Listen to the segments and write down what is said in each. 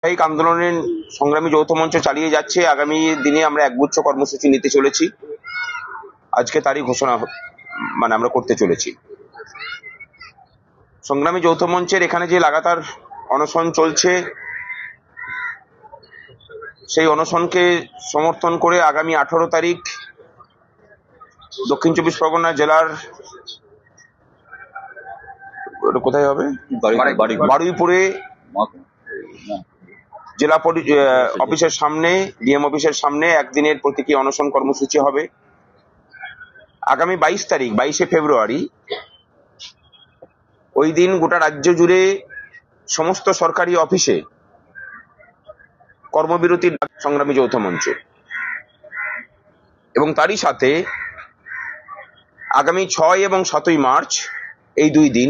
ধারাবাহিক আন্দোলনের সংগ্রামী যৌথ মঞ্চ চালিয়ে যাচ্ছে। আগামী দিনে আমরা একগুচ্ছ কর্মসূচি নিতে চলেছি। আজকে তারই ঘোষণা আমরা করতে চলেছি। সংগ্রামী যৌথ মঞ্চের এখানে যে লাগাতার অনশন চলছে, সেই অনশনকে সমর্থন করে আগামী 18 তারিখ দক্ষিণ চব্বিশ পরগনা জেলার কোথায় হবে, বারুইপুরে জেলা অফিসের সামনে, ডিএম অফিসের সামনে একদিনের প্রতীকী অনশন কর্মসূচি হবে। আগামী 22 তারিখ 22শে ফেব্রুয়ারি ওই দিন গোটা রাজ্য জুড়ে সমস্ত সরকারি অফিসে কর্মবিরতির সংগ্রামী যৌথ মঞ্চ, এবং তারই সাথে আগামী 6 এবং 7ই মার্চ এই 2 দিন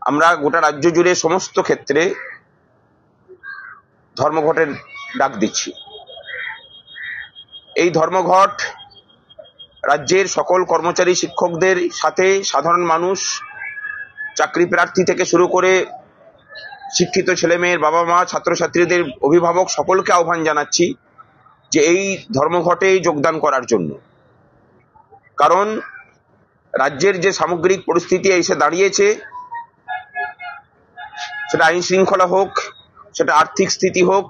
আমরা গোটা রাজ্য জুড়ে সমস্ত ক্ষেত্রে ধর্মঘটের ডাক দিচ্ছি। এই ধর্মঘট রাজ্যের সকল কর্মচারী শিক্ষকদের সাথে সাধারণ মানুষ, চাকরি প্রার্থী থেকে শুরু করে শিক্ষিত ছেলেমেয়ের বাবা মা, ছাত্রছাত্রীদের অভিভাবক সকলকে আহ্বান জানাচ্ছি যে এই ধর্মঘটে যোগদান করার জন্য। কারণ রাজ্যের যে সামগ্রিক পরিস্থিতি এসে দাঁড়িয়েছে, সেটা আইন শৃঙ্খলা হোক, সেটা আর্থিক স্থিতি হোক,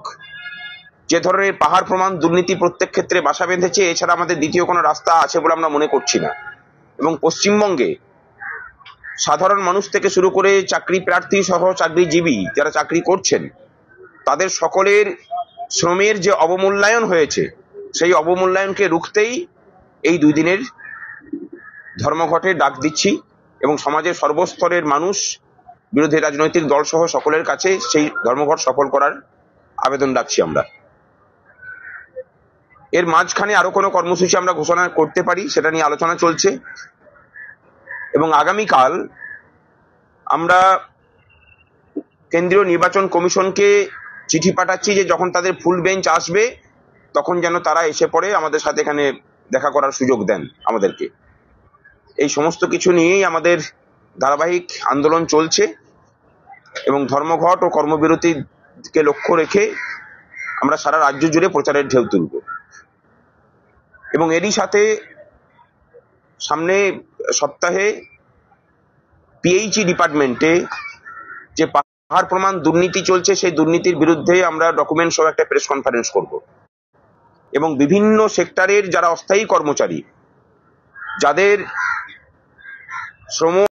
যে ধরনের পাহাড় প্রমাণ দুর্নীতি প্রত্যেক ক্ষেত্রে বাসা বেঁধেছে, এছাড়া আমাদের দ্বিতীয় কোনো রাস্তা আছে বলে আমরা মনে করছি না। এবং পশ্চিমবঙ্গে সাধারণ মানুষ থেকে শুরু করে চাকরি প্রার্থী সহ চাকরিজীবী যারা চাকরি করছেন, তাদের সকলের শ্রমের যে অবমূল্যায়ন হয়েছে, সেই অবমূল্যায়নকে রুখতেই এই 2 দিনের ধর্মঘটে ডাক দিচ্ছি। এবং সমাজের সর্বস্তরের মানুষ, বিরোধী রাজনৈতিক দল সহ সকলের কাছে সেই ধর্মঘট সফল করার আবেদন রাখছি আমরা। এর মাঝখানে আরো কোনো কর্মসূচি আমরা ঘোষণা করতে পারি, সেটা নিয়ে আলোচনা চলছে। এবং আগামীকাল আমরা কেন্দ্রীয় নির্বাচন কমিশনকে চিঠি পাঠাচ্ছি যে যখন তাদের ফুল বেঞ্চ আসবে তখন যেন তারা এসে পড়ে আমাদের সাথে এখানে দেখা করার সুযোগ দেন আমাদেরকে। এই সমস্ত কিছু নিয়েই আমাদের ধারাবাহিক আন্দোলন চলছে এবং ধর্মঘট ও কর্মবিরতিকে লক্ষ্য রেখে আমরা সারা রাজ্য জুড়ে প্রচারের ঢেউ তুলব। এবং এরই সাথে সামনে সপ্তাহে পিএইচই ডিপার্টমেন্টে যে পাহাড় প্রমাণ দুর্নীতি চলছে, সেই দুর্নীতির বিরুদ্ধে আমরা ডকুমেন্ট সহ একটা প্রেস কনফারেন্স করব। এবং বিভিন্ন সেক্টরের যারা অস্থায়ী কর্মচারী, যাদের শ্রম